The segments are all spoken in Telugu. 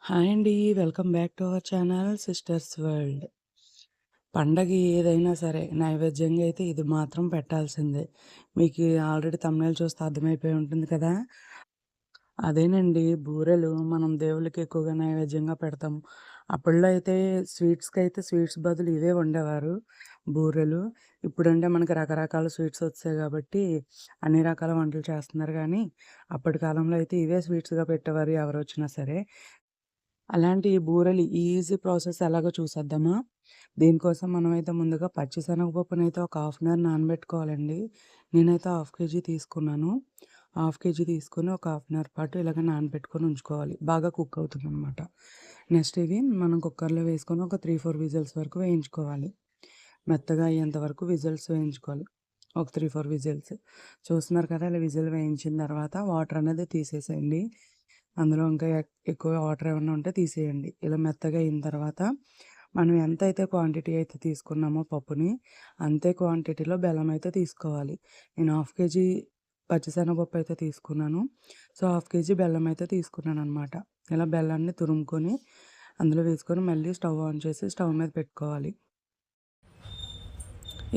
హాయ్ అండి. Welcome back to our channel sisters world. పండగ ఏదైనా సరే నైవేద్యంగా అయితే ఇది మాత్రం పెట్టాల్సిందే. మీకు ఆల్రెడీ థంబ్‌నెయిల్ చూస్తే అర్థమైపోయి ఉంటుంది కదా! అదేనండి బూరెలు మనం దేవుళ్ళకి ఎక్కువగా నైవేద్యంగా పెడతాం. అప్పట్లో అయితే స్వీట్స్‌కైతే స్వీట్స్ బదులు ఇవే వండేవారు బూరెలు. ఇప్పుడంటే మనకి రకరకాల స్వీట్స్ వచ్చాయి కాబట్టి అన్ని రకాల వంటలు చేస్తున్నారు గానీ, అప్పటి కాలంలో అయితే ఇవే స్వీట్స్‌గా పెట్టేవారు ఎవరొచ్చినా సరే. అలాంటి బూరెలు ఈజీ ప్రాసెస్ ఎలాగో చూసేద్దామా? దీనికోసం మనమైతే ముందుగా పచ్చిశనగపప్పునైతే ఒక హాఫ్ అన్ అవర్ నానబెట్టుకోవాలండి. నేనైతే హాఫ్ కేజీ తీసుకున్నాను. హాఫ్ కేజీ తీసుకొని ఒక హాఫ్ అన్ అవర్ పాటు ఇలాగ నానబెట్టుకొని ఉంచుకోవాలి. బాగా కుక్ అవుతుందనమాట. నెక్స్ట్ ఇవి మనం కుక్కర్‌లో వేసుకొని ఒక 3, 4 విజిల్స్ వరకు వేయించుకోవాలి. మెత్తగా అయ్యేంత వరకు విజిల్స్ వేయించుకోవాలి. ఒక 3, 4 విజిల్స్. చూస్తున్నారు కదా! ఇలా విజిల్ వేయించిన తర్వాత వాటర్ అనేది తీసేసేయండి. అందులో ఇంకా ఎక్కువ వాటర్ ఏమన్నా ఉంటే తీసేయండి. ఇలా మెత్తగా అయిన తర్వాత మనం ఎంతైతే క్వాంటిటీ అయితే తీసుకున్నామో పప్పుని, అంతే క్వాంటిటీలో బెల్లం అయితే తీసుకోవాలి. నేను హాఫ్ కేజీ పచ్చిశనగపప్పు అయితే తీసుకున్నాను. సో, హాఫ్ కేజీ బెల్లం అయితే తీసుకున్నాననమాట. ఇలా బెల్లాన్ని తురుముకొని అందులో వేసుకొని మళ్ళీ స్టవ్ ఆన్ చేసి స్టవ్ మీద పెట్టుకోవాలి.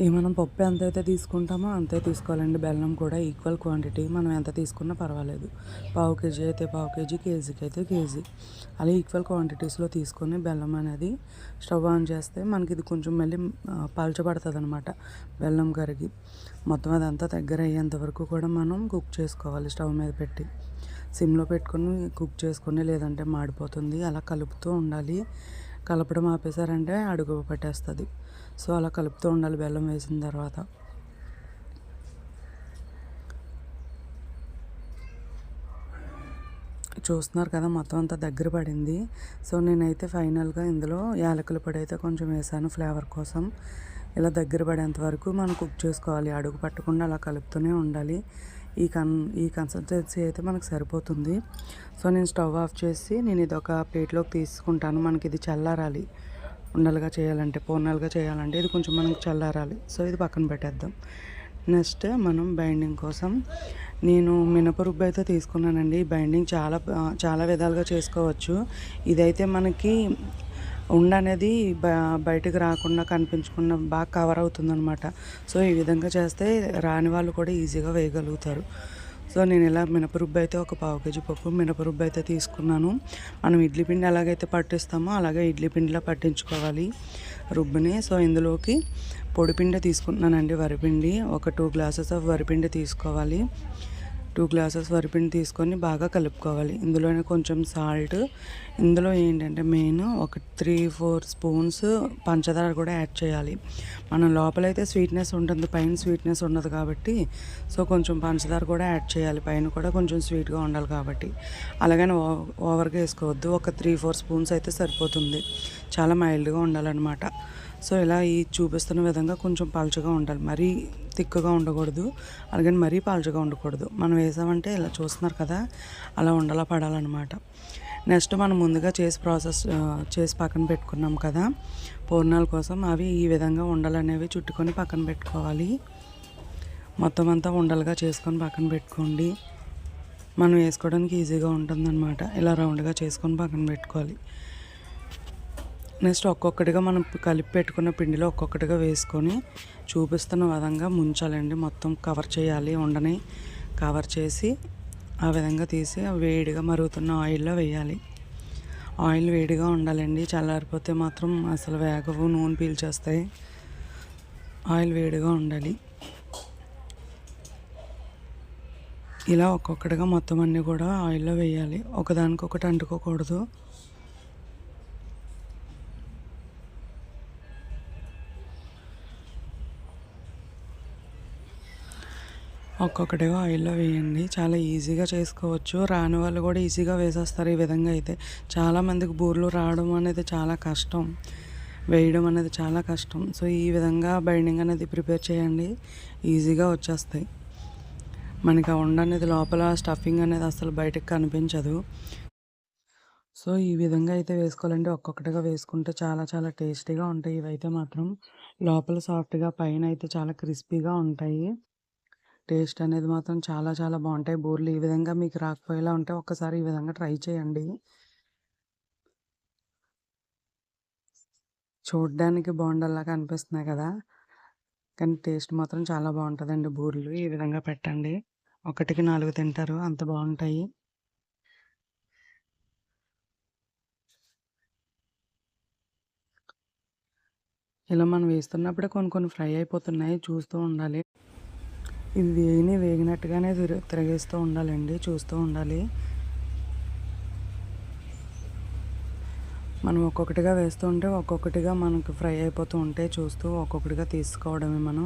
మనం పప్పు ఎంతైతే తీసుకుంటామో అంతే తీసుకోవాలండి. బెల్లం కూడా ఈక్వల్ క్వాంటిటీ మనం ఎంత తీసుకున్నా పర్వాలేదు. పావు కేజీ అయితే పావు కేజీ, కేజీకి అయితే కేజీ. అలా ఈక్వల్ క్వాంటిటీస్‌లో తీసుకొని బెల్లం అనేది స్టవ్ ఆన్ చేస్తే మనకి ఇది కొంచెం మళ్ళీ పలచబడతదనమాట బెల్లం కరిగి. మొత్తం అదంతా దగ్గర అయ్యేంత వరకు కూడా మనం కుక్ చేసుకోవాలి స్టవ్ మీద పెట్టి. సిమ్‌లో పెట్టుకొని కుక్ చేసుకొని లేదంటే మాడిపోతుంది. అలా కలుపుతూ ఉండాలి. కలపడం ఆపేసారంటే అడుగు పట్టేస్తది. సో, అలా కలుపుతూ ఉండాలి బెల్లం వేసిన తర్వాత. చూస్తున్నారు కదా! మొత్తం అంతా దగ్గర పడింది. సో, నేనైతే ఫైనల్‌గా ఇందులో యాలకుల పొడి అయితే కొంచెం వేసాను ఫ్లేవర్ కోసం. ఇలా దగ్గర పడేంత వరకు మనం కుక్ చేసుకోవాలి. అడుగు పట్టకుండా అలా కలుపుతూనే ఉండాలి. ఈ కన్ ఈ కన్సిస్టెన్సీ అయితే మనకు సరిపోతుంది. సో, నేను స్టవ్ ఆఫ్ చేసి నేను ఇదొక ప్లేట్‌లోకి తీసుకుంటాను. మనకిది చల్లారాలి. ఉండలుగా చేయాలంటే, పూర్ణాలుగా చేయాలంటే ఇది కొంచెం మనకు చల్లారాలి. సో, ఇది పక్కన పెట్టేద్దాం. నెక్స్ట్ మనం బైండింగ్ కోసం నేను మినపరుబ్బు అయితే తీసుకున్నానండి. బైండింగ్ చాలా విధాలుగా చేసుకోవచ్చు. ఇదైతే మనకి ఉండనేది బయటకు రాకుండా కనిపించకుండా బాగా కవర్ అవుతుందనమాట. సో, ఈ విధంగా చేస్తే రాని వాళ్ళు కూడా ఈజీగా వేయగలుగుతారు. సో, నేను ఇలా మినపరుబ్బు అయితే ఒక పావు కేజీ పప్పు మినపరుబ్బు అయితే తీసుకున్నాను. మనం ఇడ్లీ పిండి ఎలాగైతే పట్టిస్తామో అలాగే ఇడ్లీ పిండిలా పట్టించుకోవాలి రుబ్బుని. సో, ఇందులోకి పొడిపిండి తీసుకుంటున్నానండి వరిపిండి. ఒక 2 గ్లాసెస్ ఆఫ్ వరిపిండి తీసుకోవాలి. 2 గ్లాసెస్ వరిపిండి తీసుకొని బాగా కలుపుకోవాలి. ఇందులోనే కొంచెం సాల్ట్. ఇందులో ఏంటంటే మెయిన్ ఒక 3, 4 స్పూన్స్ పంచదార కూడా యాడ్ చేయాలి. మనం లోపలైతే స్వీట్‌నెస్ ఉంటుంది. పైన స్వీట్‌నెస్ ఉండదు కాబట్టి సో, కొంచెం పంచదార కూడా యాడ్ చేయాలి. పైన కూడా కొంచెం స్వీట్‌గా ఉండాలి కాబట్టి. అలాగని ఓవర్‌గా వేసుకోవద్దు. ఒక 3, 4 స్పూన్స్ అయితే సరిపోతుంది. చాలా మైల్డ్‌గా ఉండాలనమాట. సో, ఇలా ఈ చూపిస్తున్న విధంగా కొంచెం పలచగా ఉండాలి. మరీ తిక్కుగా ఉండకూడదు. అలాగని మరీ పలచగా ఉండకూడదు. మనం వేసామంటే ఇలా చూస్తున్నారు కదా! అలా ఉండలా పడాలనమాట. నెక్స్ట్ మనం ముందుగా చేసి పక్కన పెట్టుకున్నాం కదా! పూర్ణాల కోసం అవి ఈ విధంగా ఉండలనేవి చుట్టుకొని పక్కన పెట్టుకోవాలి. మొత్తం అంతా ఉండలుగా చేసుకొని పక్కన పెట్టుకోండి. మనం వేసుకోవడానికి ఈజీగా ఉంటుందన్నమాట. ఇలా రౌండ్‌గా చేసుకొని పక్కన పెట్టుకోవాలి. నెక్స్ట్ ఒక్కొక్కటిగా మనం కలిపి పెట్టుకున్న పిండిలో ఒక్కొక్కటిగా వేసుకొని చూపిస్తున్న విధంగా ముంచాలండి. మొత్తం కవర్ చేయాలి. ఉండని కవర్ చేసి ఆ విధంగా తీసి వేడిగా మరుగుతున్న ఆయిల్‌లో వేయాలి. ఆయిల్ వేడిగా ఉండాలండి. చల్లారిపోతే మాత్రం అసలు వేగవు, నూనె పీల్చేస్తాయి. ఆయిల్ వేడిగా ఉండాలి. ఇలా ఒక్కొక్కటిగా మొత్తం అన్నీ కూడా ఆయిల్‌లో వేయాలి. ఒకదానికొకటి అంటుకోకూడదు. ఒక్కొక్కటిగా ఆయిల్‌లో వేయండి. చాలా ఈజీగా చేసుకోవచ్చు. రాని వాళ్ళు కూడా ఈజీగా వేసేస్తారు ఈ విధంగా అయితే. చాలామందికి బూరెలు రావడం అనేది చాలా కష్టం. వేయడం అనేది చాలా కష్టం. సో, ఈ విధంగా బైండింగ్ అనేది ప్రిపేర్ చేయండి. ఈజీగా వచ్చేస్తాయి. మనకి ఆ ఉండ అనేది లోపల స్టఫింగ్ అనేది అసలు బయటకి కనిపించదు. సో, ఈ విధంగా అయితే వేసుకోవాలండి. ఒక్కొక్కటిగా వేసుకుంటే చాలా చాలా టేస్టీగా ఉంటాయి ఇవైతే మాత్రం. లోపల సాఫ్ట్‌గా పైన అయితే చాలా క్రిస్పీగా ఉంటాయి. టేస్ట్ అనేది మాత్రం చాలా చాలా బావుంటాయి బూరెలు. ఈ విధంగా మీకు రాకపోయేలా ఉంటే ఒక్కసారి ఈ విధంగా ట్రై చేయండి. చూడ్డానికి బోండాల్లాగా అనిపిస్తున్నాయి కదా! కానీ టేస్ట్ మాత్రం చాలా బావుంటదండి బూరెలు. ఈ విధంగా పెట్టండి. ఒకటికి 4 తింటారు. అంత బావుంటాయి. ఇలా మనం వేస్తున్నప్పుడే కొన్ని కొన్ని ఫ్రై అయిపోతున్నాయి. చూస్తూ ఉండాలి. ఇవి వేగినట్టుగానే తిరగేస్తూ ఉండాలండి. చూస్తూ ఉండాలి. మనం ఒక్కొక్కటిగా వేస్తూ ఉంటే ఒక్కొక్కటిగా మనకు ఫ్రై అయిపోతూ ఉంటాయి. చూస్తూ ఒక్కొక్కటిగా తీసుకోవడమే మనం.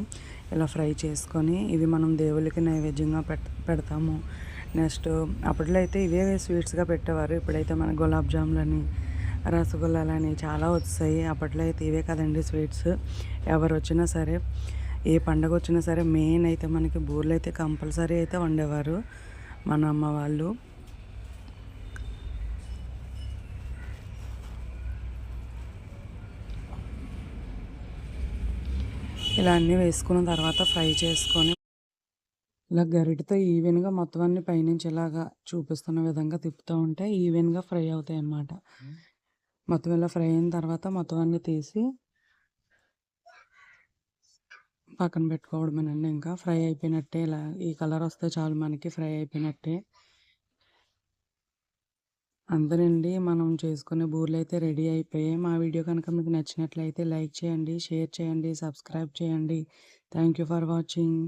ఇలా ఫ్రై చేసుకొని ఇవి మనం దేవుళ్ళకి నైవేద్యంగా పెడతాము. నెక్స్ట్ అప్పట్లో అయితే ఇవే స్వీట్స్‌గా పెట్టేవారు. ఇప్పుడైతే మన గులాబ్ జాములని, రసగుల్లాలని చాలా వచ్చేసాయి. అప్పట్లో అయితే ఇవే కదండీ స్వీట్స్. ఎవరొచ్చినా సరే, ఏ పండగొచ్చినా సరే మెయిన్ అయితే మనకి బూరెలైతే కంపల్సరీ అయితే వండేవారు మన అమ్మ వాళ్ళు. ఇలా అన్నీ వేసుకున్న తర్వాత ఫ్రై చేసుకొని ఇలా గరిటెతో ఈవెన్‌గా మొత్తం అన్నీ పైనుంచి ఇలాగా చూపిస్తున్న విధంగా తిప్పుతూ ఉంటే ఈవెన్‌గా ఫ్రై అవుతాయన్నమాట. మొత్తం ఇలా ఫ్రై అయిన తర్వాత మొత్తం అన్నీ తీసి పక్కన పెట్టుకోవడమేనండి ఇంకా. ఫ్రై అయిపోయినట్టే ఇలా ఈ కలర్ వస్తే చాలు మనకి ఫ్రై అయిపోయినట్టే. అంతేనండి మనం చేసుకునే బూరెలైతే రెడీ అయిపోయాయి. మా వీడియో కనుక మీకు నచ్చినట్లయితే లైక్ చేయండి, షేర్ చేయండి, సబ్స్క్రైబ్ చేయండి. Thank you for watching.